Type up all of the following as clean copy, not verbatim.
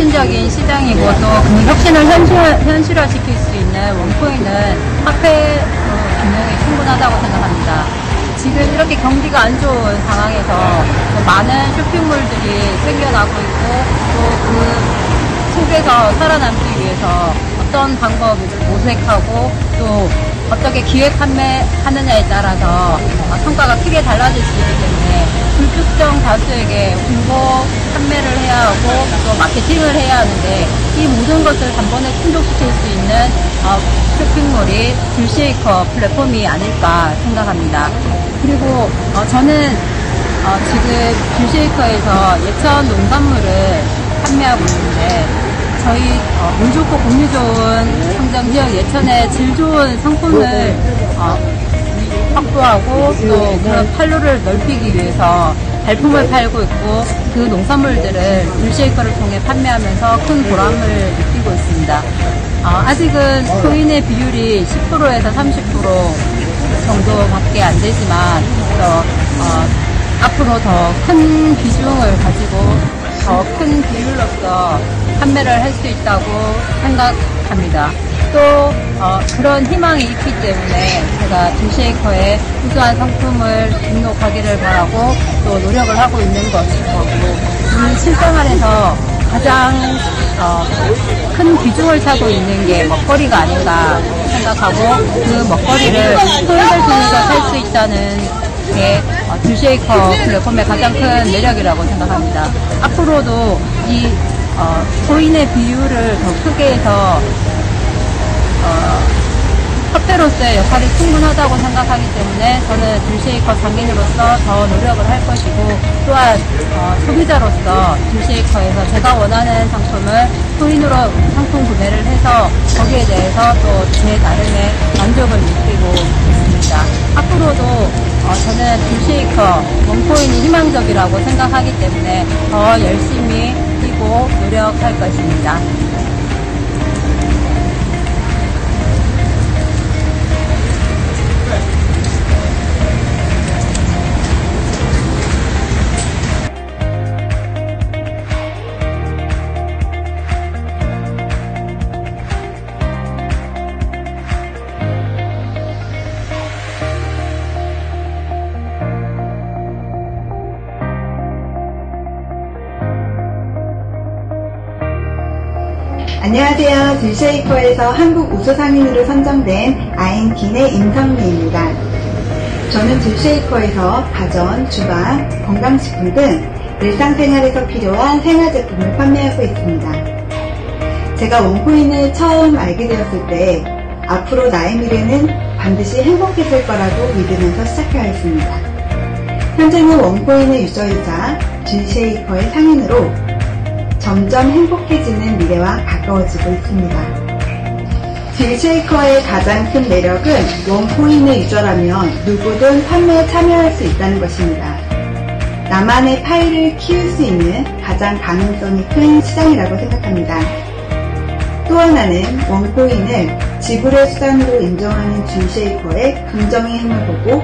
혁신적인 시장이고 또 그 혁신을 현실화시킬 수 있는 원코인은 화폐 기능이 충분하다고 생각합니다. 지금 이렇게 경기가 안 좋은 상황에서 많은 쇼핑몰들이 생겨나고 있고 또 그 속에서 살아남기 위해서 어떤 방법을 모색하고 또 어떻게 기획 판매하느냐에 따라서 성과가 크게 달라질 수 있기 때문에 불특정 다수에게 홍보 판매를 해야 하고 또 마케팅을 해야 하는데 이 모든 것을 단번에 충족시킬 수 있는 쇼핑몰이 듀쉐이커 플랫폼이 아닐까 생각합니다. 그리고 저는 지금 듀쉐이커에서 예천 농산물을 판매하고 있는데 저희 물 좋고 공유 좋은 청정지역 예천의 질 좋은 상품을 확보하고 또 그런 판로를 넓히기 위해서 발품을 팔고 있고 그 농산물들을 듀쉐이커를 통해 판매하면서 큰 보람을 느끼고 있습니다. 아직은 코인의 비율이 10%에서 30% 정도밖에 안 되지만 앞으로 더 큰 비중을 가지고 더 큰 비율로서 판매를 할 수 있다고 생각합니다. 또 그런 희망이 있기 때문에 제가 듀쉐이커에 우수한 상품을 등록하기를 바라고 또 노력을 하고 있는 것이고 실생활에서 가장 큰 비중을 차고 있는 게 먹거리가 아닌가 생각하고 그 먹거리를 코인을 통해서 살 수 있다는 게 듀쉐이커 플랫폼의 가장 큰 매력이라고 생각합니다. 앞으로도 이 코인의 비율을 더 크게 해서 화폐로서의 역할이 충분하다고 생각하기 때문에 저는 듀쉐이커 장인으로서 더 노력을 할 것이고 또한 소비자로서 듀쉐이커에서 제가 원하는 상품을 코인으로 상품 구매를 해서 거기에 대해서 또 제 나름의 만족을 느끼고 있습니다. 앞으로도 저는 듀쉐이커 원코인이 희망적이라고 생각하기 때문에 더 열심히 뛰고 노력할 것입니다. 안녕하세요. 듀쉐이커에서 한국 우수 상인으로 선정된 아인킨의 임성미입니다. 저는 듀쉐이커에서 가전, 주방, 건강식품 등 일상생활에서 필요한 생활제품을 판매하고 있습니다. 제가 원코인을 처음 알게 되었을 때 앞으로 나의 미래는 반드시 행복해질 거라고 믿으면서 시작하였습니다. 현재는 원코인의 유저이자 듀쉐이커의 상인으로 점점 행복해지는 미래와 가까워지고 있습니다. 듀쉐이커의 가장 큰 매력은 원코인의 유저라면 누구든 판매에 참여할 수 있다는 것입니다. 나만의 파일을 키울 수 있는 가장 가능성이 큰 시장이라고 생각합니다. 또 하나는 원코인을 지불의 수단으로 인정하는 듀쉐이커의 긍정의 힘을 보고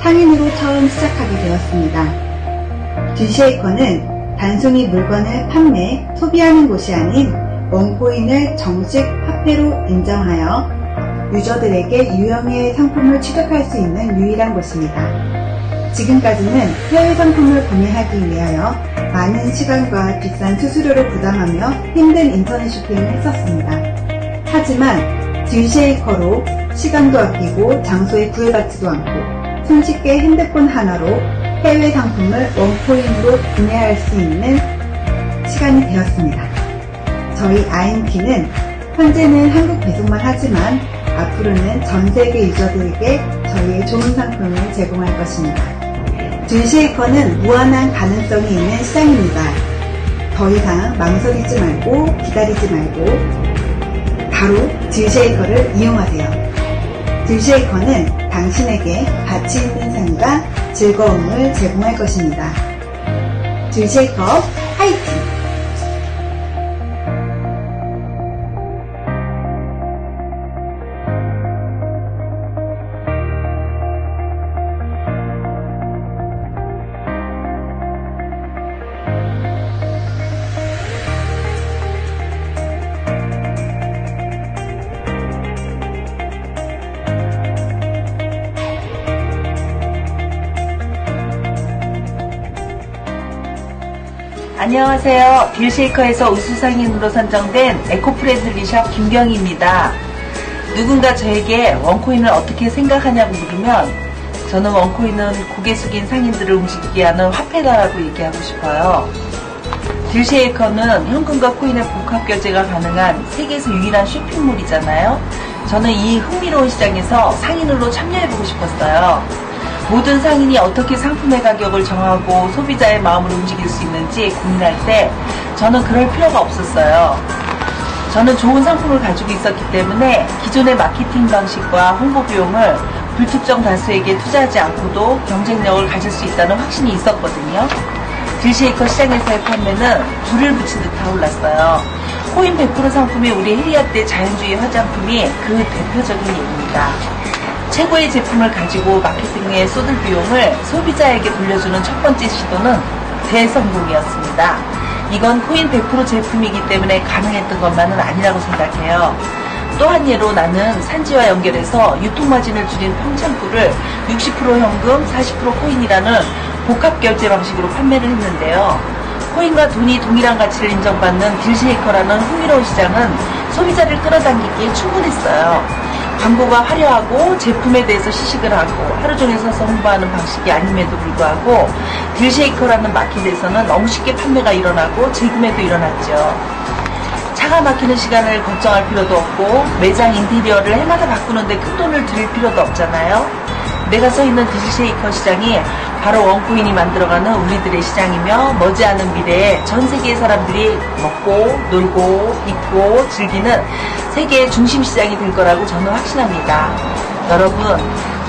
상인으로 처음 시작하게 되었습니다. 듀쉐이커는 단순히 물건을 판매, 소비하는 곳이 아닌 원코인을 정식 화폐로 인정하여 유저들에게 유형의 상품을 취득할 수 있는 유일한 곳입니다. 지금까지는 해외 상품을 구매하기 위하여 많은 시간과 비싼 수수료를 부담하며 힘든 인터넷 쇼핑을 했었습니다. 하지만 듀쉐이커로 시간도 아끼고 장소에 구애받지도 않고 손쉽게 핸드폰 하나로 해외 상품을 원코인으로 구매할 수 있는 시간이 되었습니다. 저희 아인키는 현재는 한국 배송만 하지만 앞으로는 전 세계 유저들에게 저희의 좋은 상품을 제공할 것입니다. 듀쉐이커는 무한한 가능성이 있는 시장입니다. 더 이상 망설이지 말고 기다리지 말고 바로 듀쉐이커를 이용하세요. 듀쉐이커는 당신에게 가치 있는 삶과 즐거움을 제공할 것입니다. 듀쉐이커 화이팅! 안녕하세요. 딜쉐이커에서 우수상인으로 선정된 에코프렌들리샵 김경희입니다. 누군가 저에게 원코인을 어떻게 생각하냐고 물으면 저는 원코인은 고개 숙인 상인들을 움직이게 하는 화폐다라고 얘기하고 싶어요. 딜쉐이커는 현금과 코인의 복합 결제가 가능한 세계에서 유일한 쇼핑몰이잖아요. 저는 이 흥미로운 시장에서 상인으로 참여해보고 싶었어요. 모든 상인이 어떻게 상품의 가격을 정하고 소비자의 마음을 움직일 수 있는지 고민할 때 저는 그럴 필요가 없었어요. 저는 좋은 상품을 가지고 있었기 때문에 기존의 마케팅 방식과 홍보 비용을 불특정 다수에게 투자하지 않고도 경쟁력을 가질 수 있다는 확신이 있었거든요. 딜쉐이커 시장에서의 판매는 불을 붙인 듯 타올랐어요. 코인 100% 상품이 우리 해리아떼 자연주의 화장품이 그 대표적인 예입니다. 최고의 제품을 가지고 마케팅에 쏟을 비용을 소비자에게 돌려주는 첫 번째 시도는 대성공이었습니다. 이건 코인 100% 제품이기 때문에 가능했던 것만은 아니라고 생각해요. 또 한 예로 나는 산지와 연결해서 유통마진을 줄인 평창꿀을 60% 현금, 40% 코인이라는 복합결제 방식으로 판매를 했는데요. 코인과 돈이 동일한 가치를 인정받는 딜쉐이커라는 흥미로운 시장은 소비자를 끌어당기기에 충분했어요. 광고가 화려하고 제품에 대해서 시식을 하고 하루 종일 서서 홍보하는 방식이 아님에도 불구하고 딜쉐이커라는 마켓에서는 너무 쉽게 판매가 일어나고 재구매도 일어났죠. 차가 막히는 시간을 걱정할 필요도 없고 매장 인테리어를 해마다 바꾸는데 큰돈을 들일 필요도 없잖아요. 내가 서 있는 딜쉐이커 시장이 바로 원코인이 만들어가는 우리들의 시장이며 머지않은 미래에 전 세계의 사람들이 먹고 놀고 입고 즐기는 세계의 중심 시장이 될 거라고 저는 확신합니다. 여러분,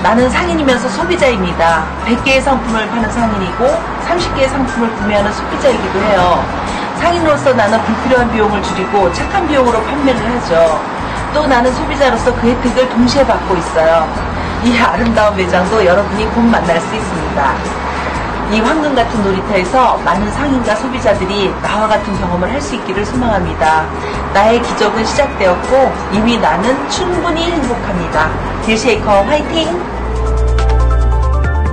나는 상인이면서 소비자입니다. 100개의 상품을 파는 상인이고 30개의 상품을 구매하는 소비자이기도 해요. 상인으로서 나는 불필요한 비용을 줄이고 착한 비용으로 판매를 하죠. 또 나는 소비자로서 그 혜택을 동시에 받고 있어요. 이 아름다운 매장도 여러분이 곧 만날 수 있습니다. 이 황금 같은 놀이터에서 많은 상인과 소비자들이 나와 같은 경험을 할 수 있기를 소망합니다. 나의 기적은 시작되었고 이미 나는 충분히 행복합니다. 딜쉐이커 화이팅!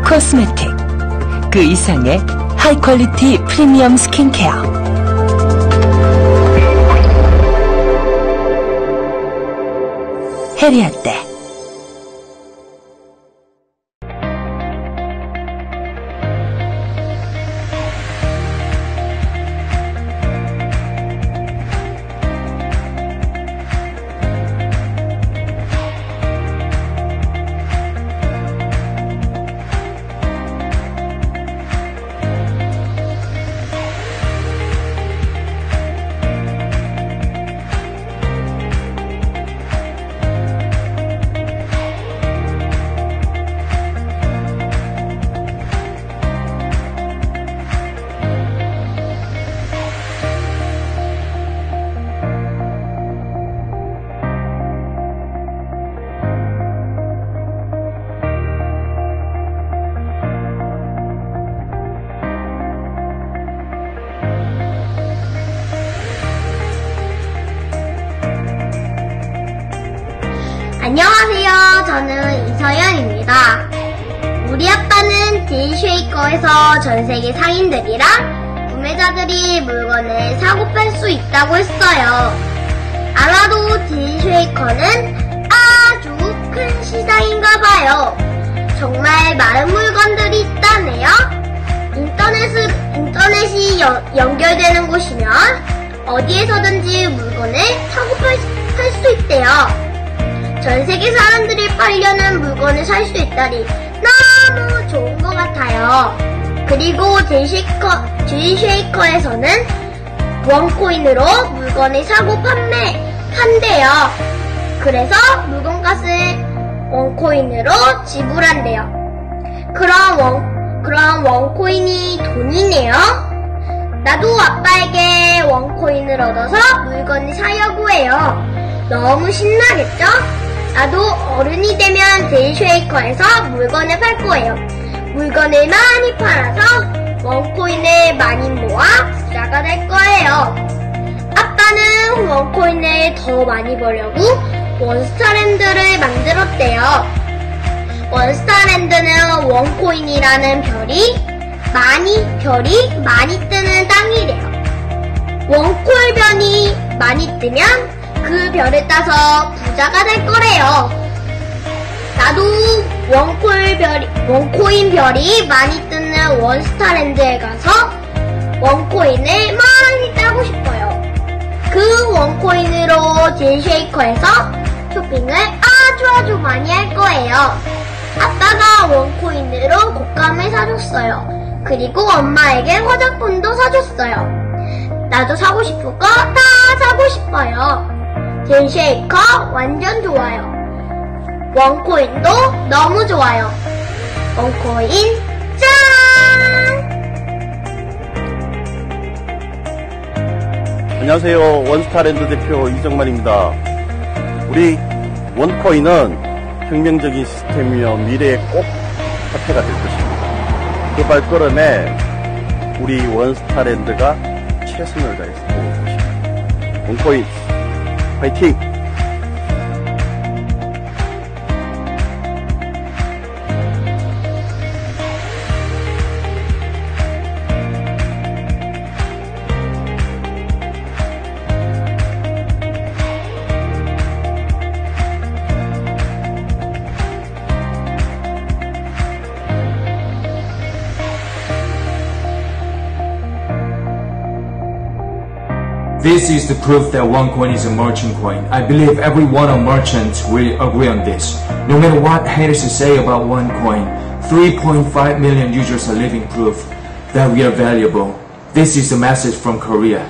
코스메틱, 그 이상의 하이 퀄리티 프리미엄 스킨케어. 해리아떼. 안녕하세요. 저는 이서연입니다. 우리 아빠는 딜쉐이커에서 전세계 상인들이랑 구매자들이 물건을 사고 팔 수 있다고 했어요. 아마도 딜쉐이커는 아주 큰 시장인가봐요. 정말 많은 물건들이 있다네요. 인터넷이 연결되는 곳이면 어디에서든지 물건을 사고 팔 수 있대요. 전 세계 사람들이 팔려는 물건을 살 수 있다니 너무 좋은 것 같아요. 그리고 딜쉐이커에서는 원코인으로 물건을 사고 판대요. 그래서 물건값을 원코인으로 지불한대요. 그럼 원코인이 돈이네요. 나도 아빠에게 원코인을 얻어서 물건을 사려고 해요. 너무 신나겠죠? 나도 어른이 되면 딜쉐이커에서 물건을 팔 거예요. 물건을 많이 팔아서 원코인을 많이 모아 부자가 될 거예요. 아빠는 원코인을 더 많이 벌려고 원스타랜드를 만들었대요. 원스타랜드는 원코인이라는 별이 많이 뜨는 땅이래요. 원코인별이 많이 뜨면 그 별을 따서 부자가 될 거래요. 나도 원코인 별이 많이 뜨는 원스타랜드에 가서 원코인을 많이 따고 싶어요. 그 원코인으로 딜쉐이커에서 쇼핑을 아주 많이 할 거예요. 아빠가 원코인으로 곶감을 사줬어요. 그리고 엄마에게 화장품도 사줬어요. 나도 사고 싶은 거 다 사고 싶어요. 딜쉐이커 완전 좋아요. 원코인도 너무 좋아요. 원코인 짠! 안녕하세요. 원스타랜드 대표 이정만입니다. 우리 원코인은 혁명적인 시스템이며 미래의 꼭 화폐가 될 것입니다. 그 발걸음에 우리 원스타랜드가 최선을 다해서 도울 것입니다. 원코인 화이팅! This is the proof that OneCoin is a merchant coin. I believe every one of merchants will agree on this. No matter what haters say about OneCoin, 3.5 million users are living proof that we are valuable. This is the message from Korea.